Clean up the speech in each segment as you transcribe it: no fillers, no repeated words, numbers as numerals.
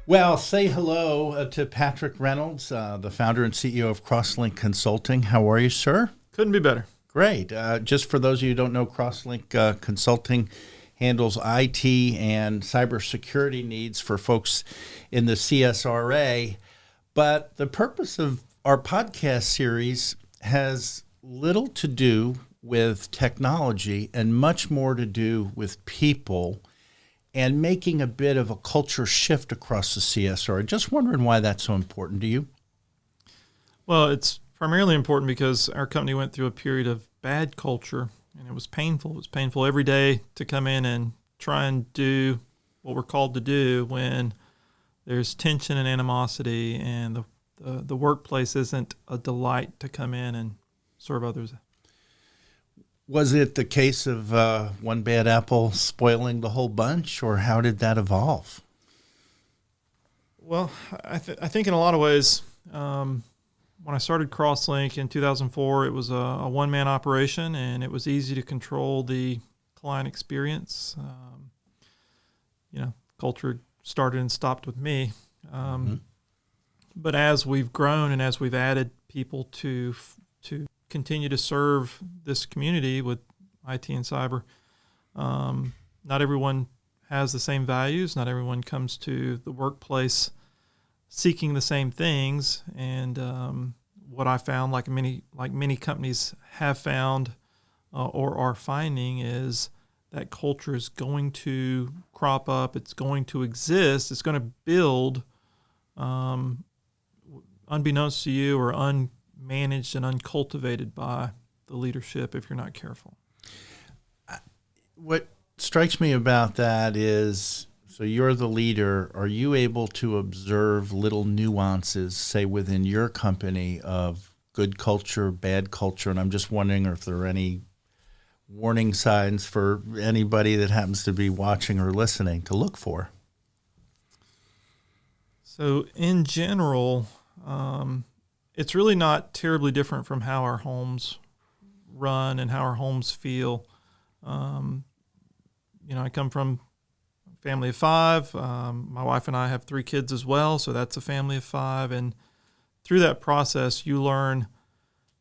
Well, say hello to Patrick Reynolds, the founder and CEO of Crosslink Consulting. How are you, sir? Couldn't be better. Great. Just for those of you who don't know, Crosslink Consulting handles IT and cybersecurity needs for folks in the CSRA. But the purpose of our podcast series has little to do with technology and much more to do with people and making a bit of a culture shift across the CSR. Just wondering why that's so important to you. Well, it's primarily important because our company went through a period of bad culture, and it was painful. It was painful every day to come in and try and do what we're called to do when there's tension and animosity, and the workplace isn't a delight to come in and serve others. Was it the case of one bad apple spoiling the whole bunch, or how did that evolve? Well, I think in a lot of ways, when I started Crosslink in 2004, it was a one-man operation, and it was easy to control the client experience. Culture started and stopped with me. But as we've grown and as we've added people to continue to serve this community with IT and cyber, not everyone has the same values. Not everyone comes to the workplace seeking the same things. And what I found, like many companies have found or are finding, is that culture is going to crop up. It's going to exist. It's going to build, unbeknownst to you, or unmanaged and uncultivated by the leadership if you're not careful. What strikes me about that is, so you're the leader. Are you able to observe little nuances, say, within your company of good culture, bad culture? And I'm just wondering if there are any warning signs for anybody that happens to be watching or listening to look for. So in general, it's really not terribly different from how our homes run and how our homes feel. I come from a family of five. My wife and I have 3 kids as well, so that's a family of 5. And through that process, you learn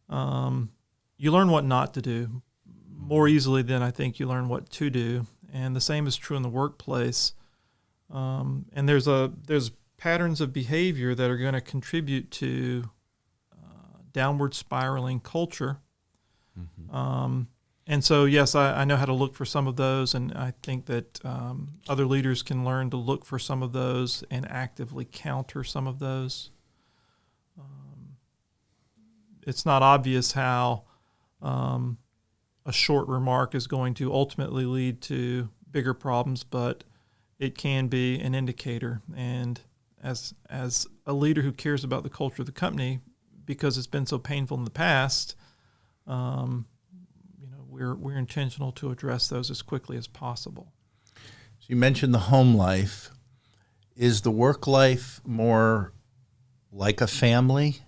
what not to do more easily than I think you learn what to do. And the same is true in the workplace. And there's patterns of behavior that are going to contribute to downward spiraling culture. Mm-hmm. And so, yes, I know how to look for some of those, and I think that other leaders can learn to look for some of those and actively counter some of those. It's not obvious how a short remark is going to ultimately lead to bigger problems, but it can be an indicator. And as a leader who cares about the culture of the company, because it's been so painful in the past, we're intentional to address those as quickly as possible. So you mentioned the home life. Is the work life more like a family,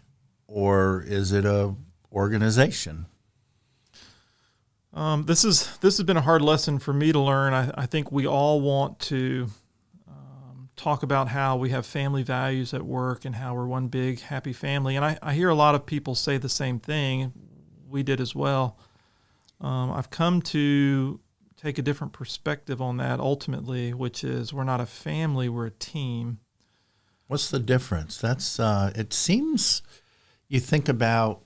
or is it a organization? This has been a hard lesson for me to learn. I think we all want to talk about how we have family values at work and how we're one big happy family. And I hear a lot of people say the same thing. We did as well. I've come to take a different perspective on that ultimately, which is we're not a family, we're a team. What's the difference? That's it seems, you think about,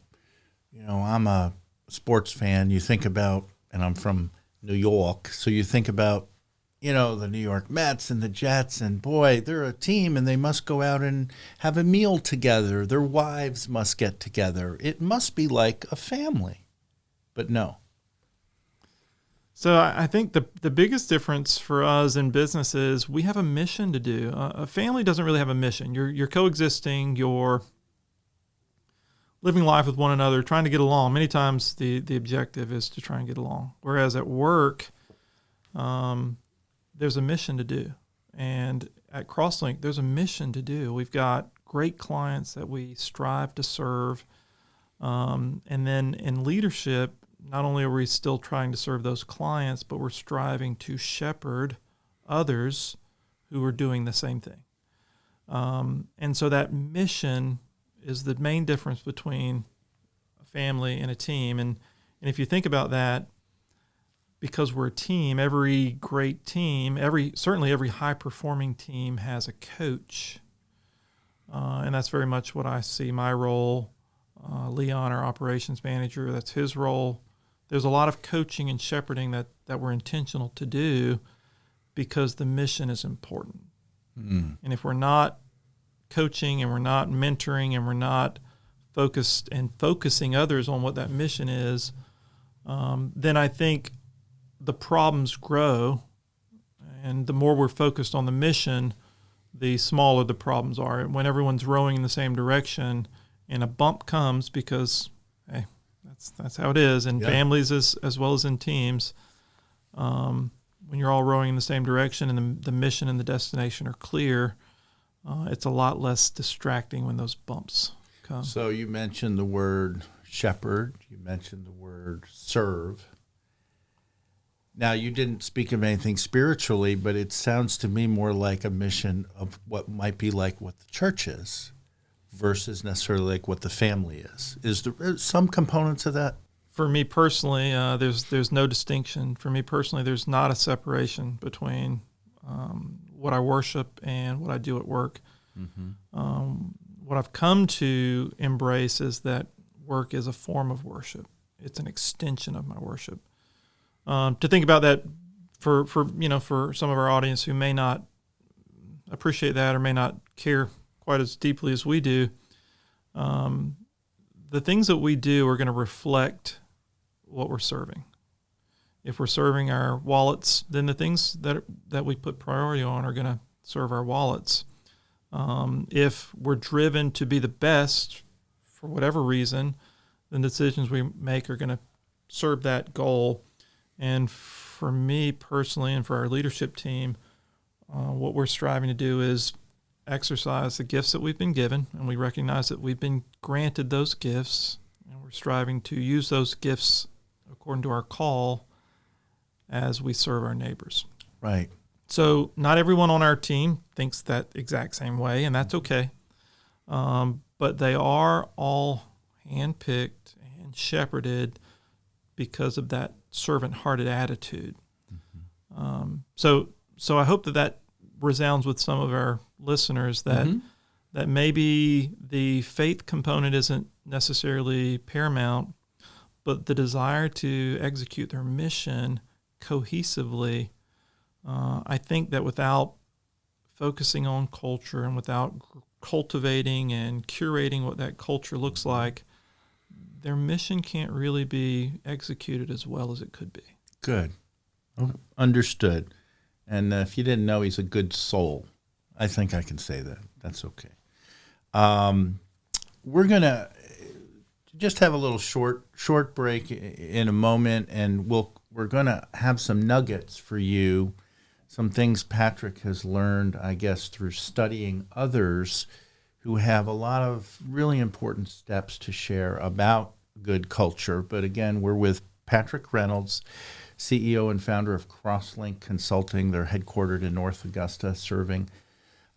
I'm a sports fan. You think about, and I'm from New York, so you think about, the New York Mets and the Jets, and boy, they're a team, and they must go out and have a meal together. Their wives must get together. It must be like a family, but no. So I think the biggest difference for us in business is we have a mission to do. A family doesn't really have a mission. You're coexisting, you're living life with one another, trying to get along. Many times the objective is to try and get along. Whereas at work, there's a mission to do. And at Crosslink, there's a mission to do. We've got great clients that we strive to serve. And then in leadership, not only are we still trying to serve those clients, but we're striving to shepherd others who are doing the same thing. And so that mission is the main difference between a family and a team. And if you think about that, because we're a team, every great team, certainly every high-performing team has a coach. And that's very much what I see my role. Leon, our operations manager, that's his role. There's a lot of coaching and shepherding that we're intentional to do because the mission is important. And if we're not coaching and we're not mentoring and we're not focusing others on what that mission is, then I think the problems grow. And the more we're focused on the mission, the smaller the problems are. When everyone's rowing in the same direction and a bump comes, because, hey, that's how it is in families as well as in teams, when you're all rowing in the same direction and the mission and the destination are clear, it's a lot less distracting when those bumps come. So you mentioned the word shepherd. You mentioned the word serve. Now, you didn't speak of anything spiritually, but it sounds to me more like a mission of what might be like what the church is versus necessarily like what the family is. Is there some components of that? For me personally, there's no distinction. For me personally, there's not a separation between what I worship and what I do at work. What I've come to embrace is that work is a form of worship. It's an extension of my worship. To think about that for some of our audience who may not appreciate that or may not care quite as deeply as we do, the things that we do are going to reflect what we're serving. If we're serving our wallets, then the things that we put priority on are going to serve our wallets. If we're driven to be the best for whatever reason, then the decisions we make are going to serve that goal. And for me personally and for our leadership team, what we're striving to do is exercise the gifts that we've been given, and we recognize that we've been granted those gifts, and we're striving to use those gifts according to our call as we serve our neighbors. Right. So not everyone on our team thinks that exact same way, and that's okay. But they are all handpicked and shepherded because of that servant-hearted attitude. So I hope that resounds with some of our listeners that maybe the faith component isn't necessarily paramount, but the desire to execute their mission cohesively. I think that without focusing on culture and without cultivating and curating what that culture looks like, their mission can't really be executed as well as it could be. Good. Understood. And if you didn't know, he's a good soul. I think I can say that. That's okay. We're going to just have a little short break in a moment, and we're going to have some nuggets for you, some things Patrick has learned, I guess, through studying others who have a lot of really important steps to share about good culture. But again, we're with Patrick Reynolds, CEO and founder of Crosslink Consulting. They're headquartered in North Augusta, serving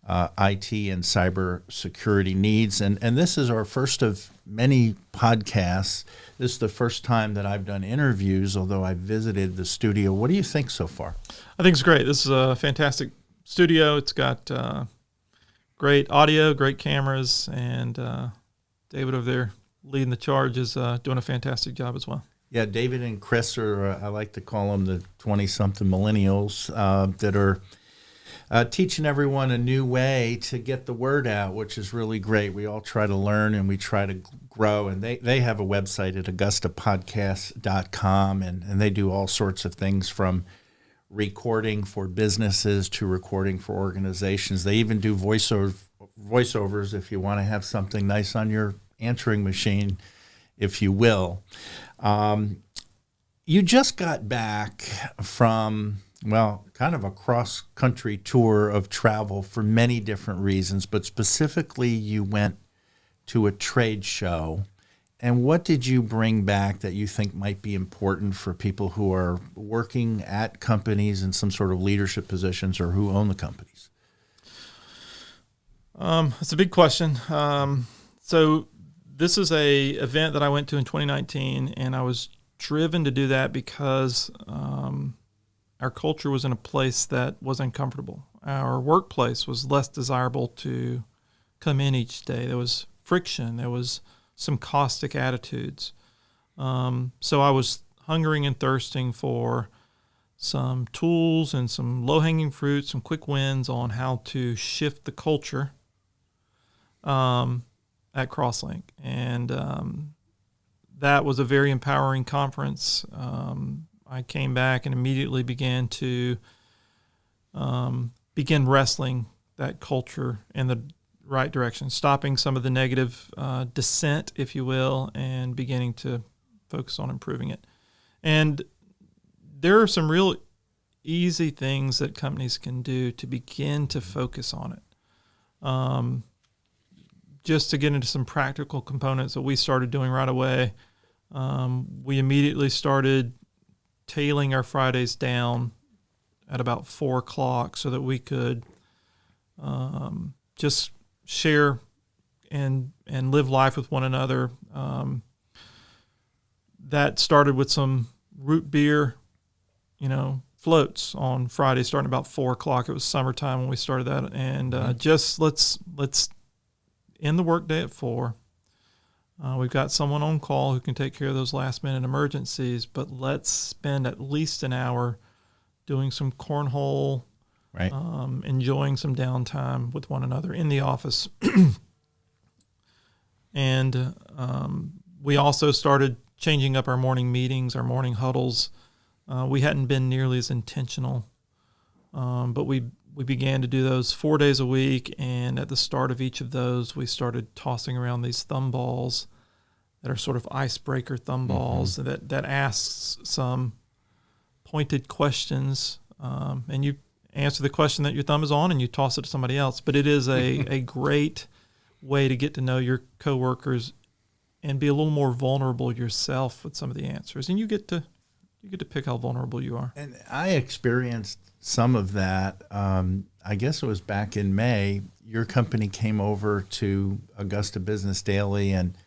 IT and cyber security needs. And this is our first of many podcasts. This is the first time that I've done interviews, although I visited the studio. What do you think so far? I think it's great. This is a fantastic studio. It's got great audio, great cameras, and David over there leading the charge is doing a fantastic job as well. Yeah, David and Chris are, I like to call them the 20-something millennials that are teaching everyone a new way to get the word out, which is really great. We all try to learn and we try to grow. And they have a website at augustapodcast.com, and they do all sorts of things from recording for businesses to recording for organizations. They even do voiceovers if you want to have something nice on your answering machine, if you will. You just got back from, well, kind of a cross-country tour of travel for many different reasons, but specifically you went to a trade show. And what did you bring back that you think might be important for people who are working at companies in some sort of leadership positions or who own the companies? It's a big question. So this is a event that I went to in 2019, and I was driven to do that because our culture was in a place that was uncomfortable. Our workplace was less desirable to come in each day. There was friction. There was some caustic attitudes. So I was hungering and thirsting for some tools and some low-hanging fruit, some quick wins on how to shift the culture at Crosslink. And that was a very empowering conference. I came back and immediately began to begin wrestling that culture in the right direction, stopping some of the negative dissent, if you will, and beginning to focus on improving it. And there are some real easy things that companies can do to begin to focus on it. Just to get into some practical components that we started doing right away, we immediately started tailing our Fridays down at about 4 o'clock so that we could just share and live life with one another. That started with some root beer, floats on Friday, starting about 4 o'clock. It was summertime when we started that, and just let's end the workday at 4. We've got someone on call who can take care of those last minute emergencies, but let's spend at least an hour doing some cornhole, right? Enjoying some downtime with one another in the office. And we also started changing up our morning meetings, our morning huddles. We hadn't been nearly as intentional, but we began to do those 4 days a week, and at the start of each of those, we started tossing around these thumb balls that are sort of icebreaker thumb balls that asks some pointed questions, and you answer the question that your thumb is on, and you toss it to somebody else. But it is a great way to get to know your coworkers and be a little more vulnerable yourself with some of the answers, and you get to pick how vulnerable you are. And I experienced some of that. I guess it was back in May. Your company came over to Augusta Business Daily, and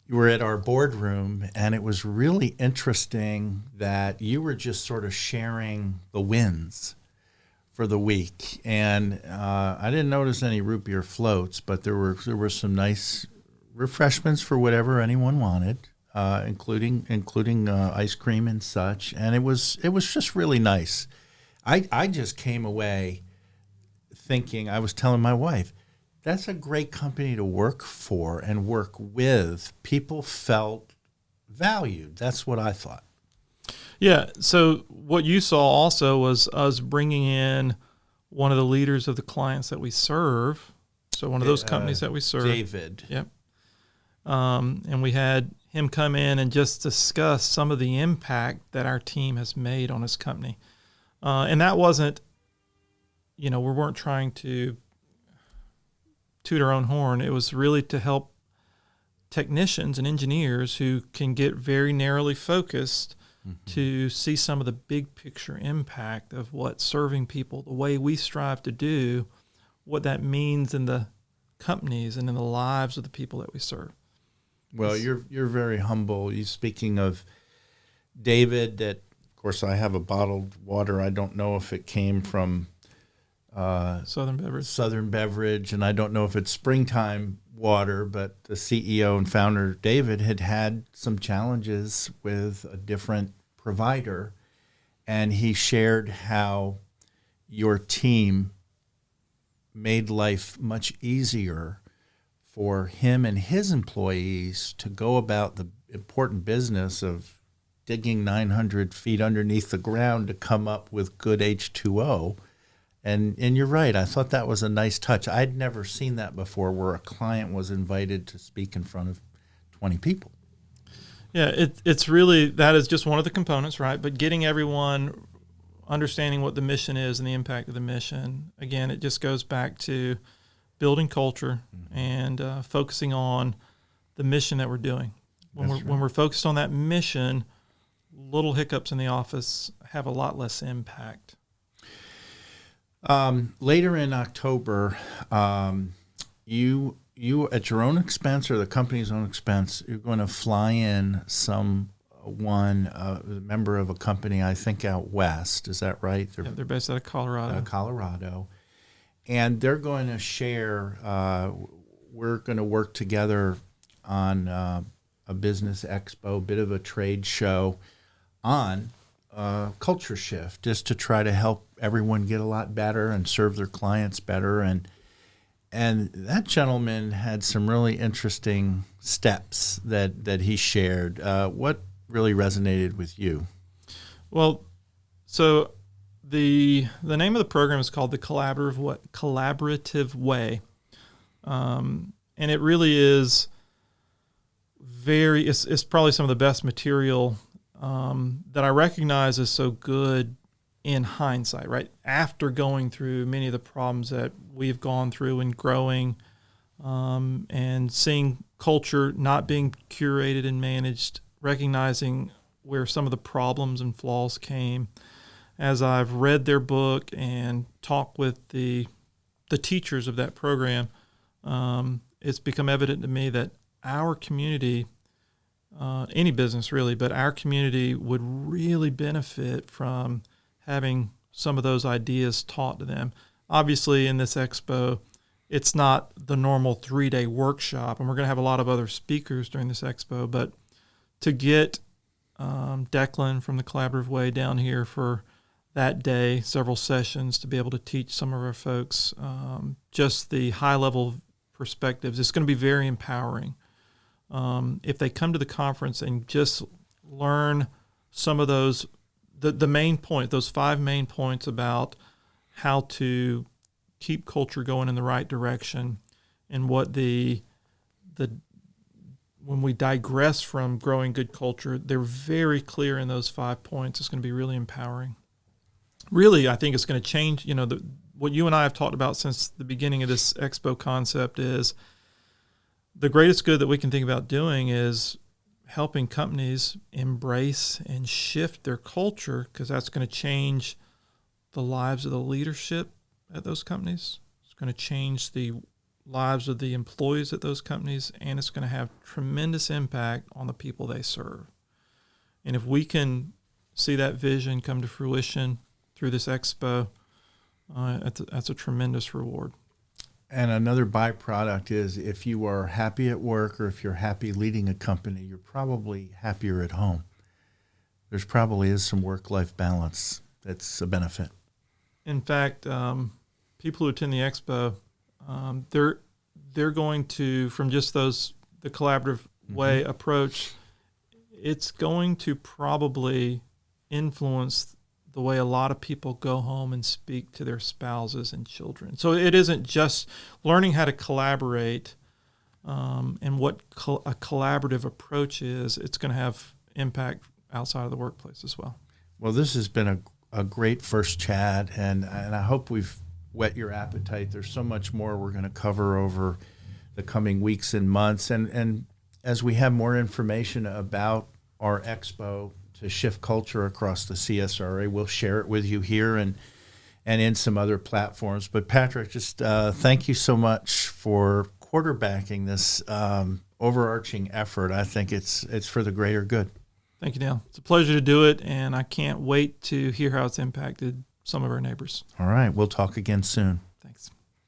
you were at our boardroom, and it was really interesting that you were just sort of sharing the wins for the week. And I didn't notice any root beer floats, but there were some nice refreshments for whatever anyone wanted, including ice cream and such. And it was just really nice. I just came away thinking, I was telling my wife, that's a great company to work for and work with. People felt valued. That's what I thought. Yeah. So what you saw also was us bringing in one of the leaders of the clients that we serve. So one of those companies that we serve. David. Yep. And we had him come in and just discuss some of the impact that our team has made on his company. And that wasn't, we weren't trying to toot our own horn. It was really to help technicians and engineers who can get very narrowly focused to see some of the big picture impact of what serving people, the way we strive to do, what that means in the companies and in the lives of the people that we serve. Well, you're very humble. You speaking of David, that of course I have a bottled water. I don't know if it came from Southern Beverage, and I don't know if it's springtime water, but the CEO and founder David had some challenges with a different provider, and he shared how your team made life much easier for him and his employees to go about the important business of digging 900 feet underneath the ground to come up with good H2O. And you're right. I thought that was a nice touch. I'd never seen that before, where a client was invited to speak in front of 20 people. Yeah, it's really, that is just one of the components, right? But getting everyone understanding what the mission is and the impact of the mission, again, it just goes back to building culture and focusing on the mission that we're doing. When we're focused on that mission, little hiccups in the office have a lot less impact. Later in October, you at your own expense or the company's own expense, you're going to fly in a member of a company, I think out west. Is that right? They're based out of Colorado. Colorado. And they're going to share, we're going to work together on a business expo, bit of a trade show on culture shift, just to try to help everyone get a lot better and serve their clients better. And that gentleman had some really interesting steps that he shared. What really resonated with you? Well, so the name of the program is called the Collaborative Way, and it really is it's probably some of the best material that I recognize is so good in hindsight, right? After going through many of the problems that we've gone through in growing and seeing culture not being curated and managed, recognizing where some of the problems and flaws came. As I've read their book and talked with the teachers of that program, it's become evident to me that our community, any business really, but our community would really benefit from having some of those ideas taught to them. Obviously, in this expo, it's not the normal 3-day workshop, and we're going to have a lot of other speakers during this expo, but to get Declan from the Collaborative Way down here for that day, several sessions, to be able to teach some of our folks just the high-level perspectives, it's going to be very empowering. If they come to the conference and just learn some of those, the main point, those 5 main points about how to keep culture going in the right direction, and what when we digress from growing good culture, they're very clear in those 5 points. It's going to be really empowering. Really, I think it's going to change, what you and I have talked about since the beginning of this expo concept is the greatest good that we can think about doing is helping companies embrace and shift their culture, because that's going to change the lives of the leadership at those companies. It's going to change the lives of the employees at those companies, and it's going to have tremendous impact on the people they serve. And if we can see that vision come to fruition through this expo, that's a tremendous reward. And another byproduct is if you are happy at work or if you're happy leading a company, you're probably happier at home. There's probably is some work-life balance that's a benefit. In fact, people who attend the expo, they're going to, from just the collaborative way approach, it's going to probably influence the way a lot of people go home and speak to their spouses and children. So it isn't just learning how to collaborate and what a collaborative approach is. It's going to have impact outside of the workplace as well. Well, this has been a great first chat, and I hope we've whet your appetite. There's so much more we're going to cover over the coming weeks and months. And as we have more information about our expo to shift culture across the CSRA, we'll share it with you here and in some other platforms. But Patrick, just thank you so much for quarterbacking this overarching effort. I think it's for the greater good. Thank you, Dale. It's a pleasure to do it, and I can't wait to hear how it's impacted some of our neighbors. All right. We'll talk again soon.